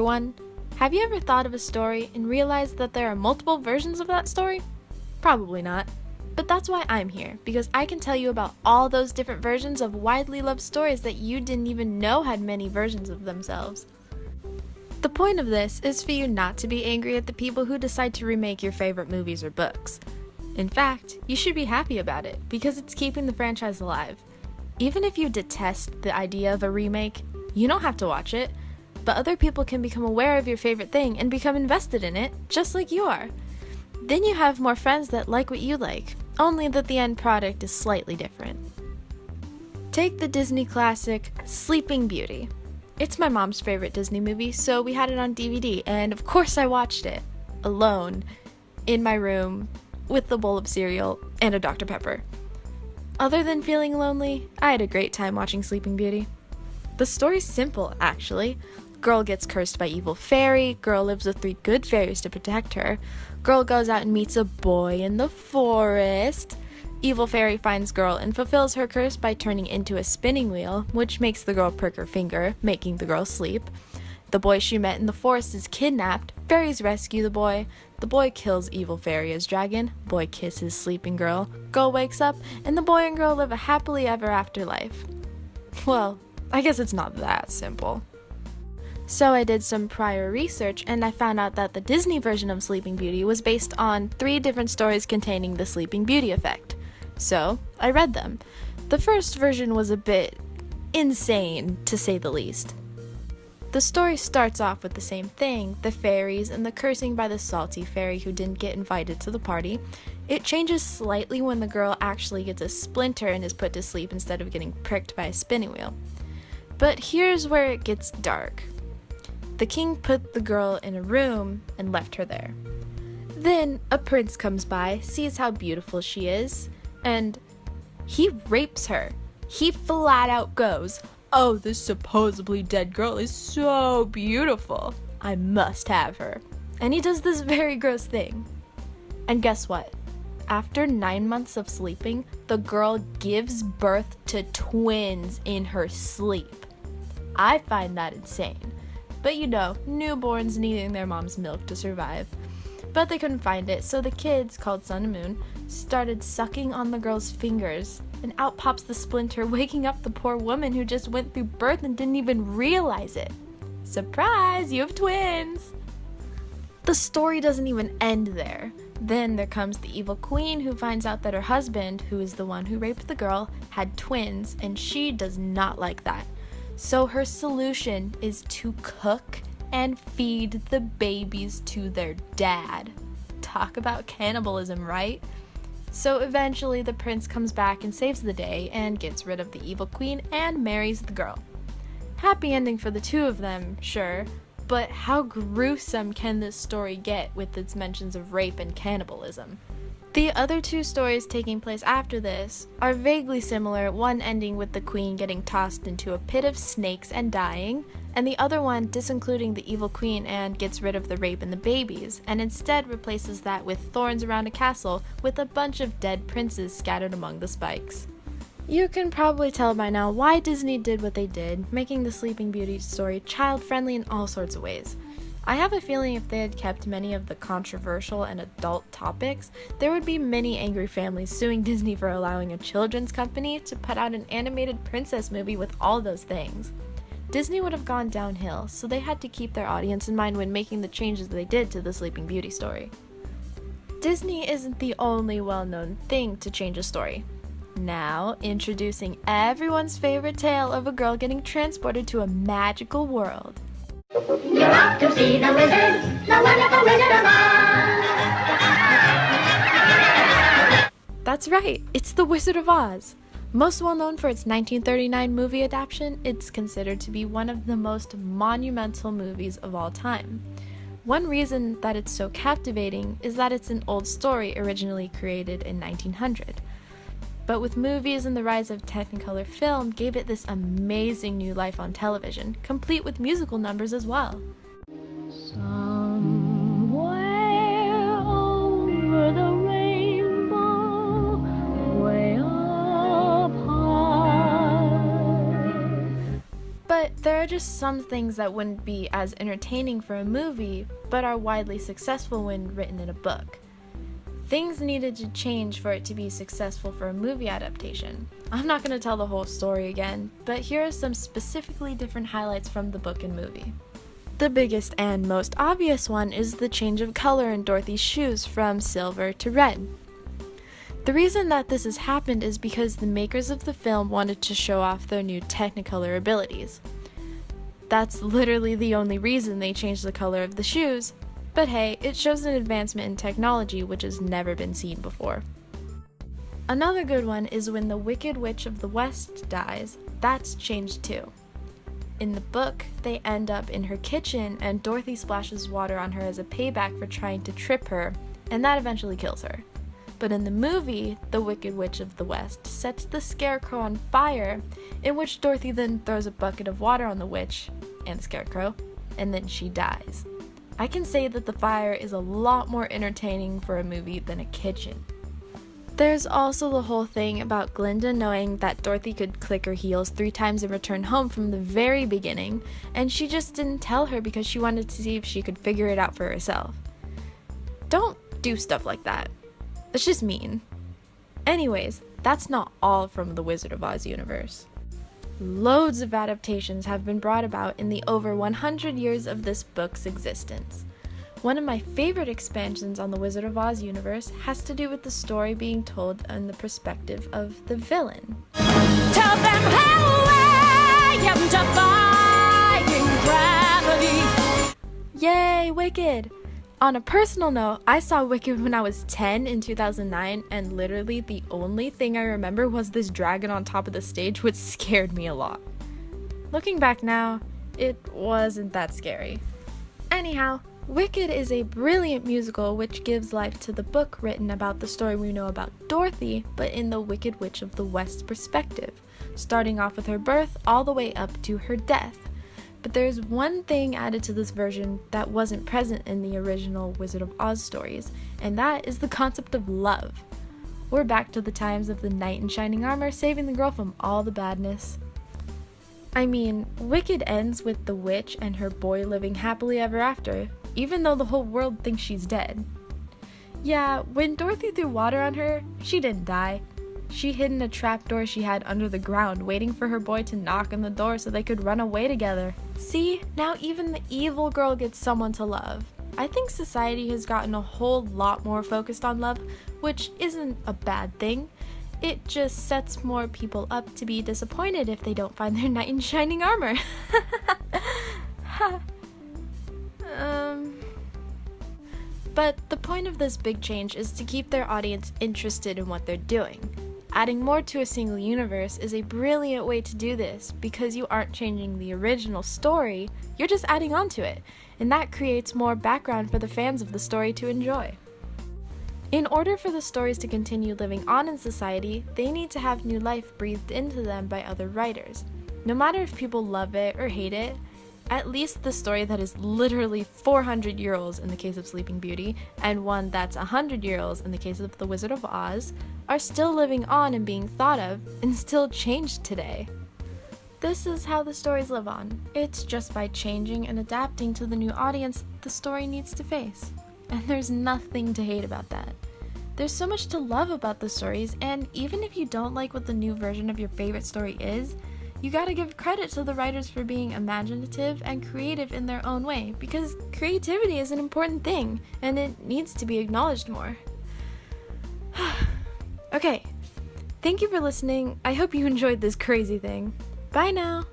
one. Have you ever thought of a story and realized that there are multiple versions of that story? Probably not. But that's why I'm here, because I can tell you about all those different versions of widely loved stories that you didn't even know had many versions of themselves. The point of this is for you not to be angry at the people who decide to remake your favorite movies or books. In fact, you should be happy about it, because it's keeping the franchise alive. Even if you detest the idea of a remake, you don't have to watch it, but other people can become aware of your favorite thing and become invested in it, just like you are. Then you have more friends that like what you like, only that the end product is slightly different. Take the Disney classic, Sleeping Beauty. It's my mom's favorite Disney movie, so we had it on DVD, and of course I watched it, alone, in my room, with a bowl of cereal and a Dr. Pepper. Other than feeling lonely, I had a great time watching Sleeping Beauty. The story's simple, actually. Girl gets cursed by evil fairy, girl lives with 3 good fairies to protect her, girl goes out and meets a boy in the forest, evil fairy finds girl and fulfills her curse by turning into a spinning wheel, which makes the girl prick her finger, making the girl sleep. The boy she met in the forest is kidnapped, fairies rescue the boy kills evil fairy as dragon, boy kisses sleeping girl wakes up, and the boy and girl live a happily ever after life. Well, I guess it's not that simple. So I did some prior research and I found out that the Disney version of Sleeping Beauty was based on 3 different stories containing the Sleeping Beauty effect. So I read them. The first version was a bit insane, to say the least. The story starts off with the same thing, the fairies and the cursing by the salty fairy who didn't get invited to the party. It changes slightly when the girl actually gets a splinter and is put to sleep instead of getting pricked by a spinning wheel. But here's where it gets dark. The king put the girl in a room and left her there. Then a prince comes by, sees how beautiful she is, and he rapes her. He flat out goes, "Oh, this supposedly dead girl is so beautiful. I must have her." And he does this very gross thing. And guess what? After 9 months of sleeping, the girl gives birth to twins in her sleep. I find that insane. But you know, newborns needing their mom's milk to survive. But they couldn't find it, so the kids, called Sun and Moon, started sucking on the girl's fingers, and out pops the splinter, waking up the poor woman who just went through birth and didn't even realize it. Surprise, you have twins! The story doesn't even end there. Then there comes the evil queen who finds out that her husband, who is the one who raped the girl, had twins, and she does not like that. So her solution is to cook and feed the babies to their dad. Talk about cannibalism, right? So eventually the prince comes back and saves the day and gets rid of the evil queen and marries the girl. Happy ending for the 2 of them, sure, but how gruesome can this story get with its mentions of rape and cannibalism? The other 2 stories taking place after this are vaguely similar, one ending with the queen getting tossed into a pit of snakes and dying, and the other one disincluding the evil queen and gets rid of the rape and the babies, and instead replaces that with thorns around a castle with a bunch of dead princes scattered among the spikes. You can probably tell by now why Disney did what they did, making the Sleeping Beauty story child-friendly in all sorts of ways. I have a feeling if they had kept many of the controversial and adult topics, there would be many angry families suing Disney for allowing a children's company to put out an animated princess movie with all those things. Disney would have gone downhill, so they had to keep their audience in mind when making the changes they did to the Sleeping Beauty story. Disney isn't the only well-known thing to change a story. Now, introducing everyone's favorite tale of a girl getting transported to a magical world. You're off to see the wizard, the wonderful Wizard of Oz. That's right, it's The Wizard of Oz. Most well known for its 1939 movie adaptation, it's considered to be one of the most monumental movies of all time. One reason that it's so captivating is that it's an old story originally created in 1900. But with movies and the rise of Technicolor film gave it this amazing new life on television, complete with musical numbers as well. Somewhere over the rainbow, way up high. But there are just some things that wouldn't be as entertaining for a movie, but are widely successful when written in a book. Things needed to change for it to be successful for a movie adaptation. I'm not going to tell the whole story again, but here are some specifically different highlights from the book and movie. The biggest and most obvious one is the change of color in Dorothy's shoes from silver to red. The reason that this has happened is because the makers of the film wanted to show off their new Technicolor abilities. That's literally the only reason they changed the color of the shoes, but hey, it shows an advancement in technology which has never been seen before. Another good one is when the Wicked Witch of the West dies, that's changed too. In the book, they end up in her kitchen and Dorothy splashes water on her as a payback for trying to trip her, and that eventually kills her. But in the movie, the Wicked Witch of the West sets the Scarecrow on fire, in which Dorothy then throws a bucket of water on the witch and the Scarecrow, and then she dies. I can say that the fire is a lot more entertaining for a movie than a kitchen. There's also the whole thing about Glinda knowing that Dorothy could click her heels 3 times and return home from the very beginning, and she just didn't tell her because she wanted to see if she could figure it out for herself. Don't do stuff like that. It's just mean. Anyways, that's not all from the Wizard of Oz universe. Loads of adaptations have been brought about in the over 100 years of this book's existence. One of my favorite expansions on the Wizard of Oz universe has to do with the story being told in the perspective of the villain. Tell them how I am defying gravity. Yay, Wicked! On a personal note, I saw Wicked when I was 10 in 2009, and literally the only thing I remember was this dragon on top of the stage, which scared me a lot. Looking back now, it wasn't that scary. Anyhow, Wicked is a brilliant musical which gives life to the book written about the story we know about Dorothy, but in the Wicked Witch of the West perspective, starting off with her birth all the way up to her death. But there's one thing added to this version that wasn't present in the original Wizard of Oz stories, and that is the concept of love. We're back to the times of the knight in shining armor saving the girl from all the badness. I mean, Wicked ends with the witch and her boy living happily ever after, even though the whole world thinks she's dead. Yeah, when Dorothy threw water on her, she didn't die. She hid in a trapdoor she had under the ground, waiting for her boy to knock on the door so they could run away together. See, now even the evil girl gets someone to love. I think society has gotten a whole lot more focused on love, which isn't a bad thing. It just sets more people up to be disappointed if they don't find their knight in shining armor. But the point of this big change is to keep their audience interested in what they're doing. Adding more to a single universe is a brilliant way to do this because you aren't changing the original story, you're just adding on to it, and that creates more background for the fans of the story to enjoy. In order for the stories to continue living on in society, they need to have new life breathed into them by other writers. No matter if people love it or hate it, at least the story that is literally 400-year-olds in the case of Sleeping Beauty, and one that's 100-year-olds in the case of The Wizard of Oz, are still living on and being thought of, and still changed today. This is how the stories live on. It's just by changing and adapting to the new audience the story needs to face. And there's nothing to hate about that. There's so much to love about the stories, and even if you don't like what the new version of your favorite story is, you gotta give credit to the writers for being imaginative and creative in their own way, because creativity is an important thing, and it needs to be acknowledged more. Okay, thank you for listening. I hope you enjoyed this crazy thing. Bye now!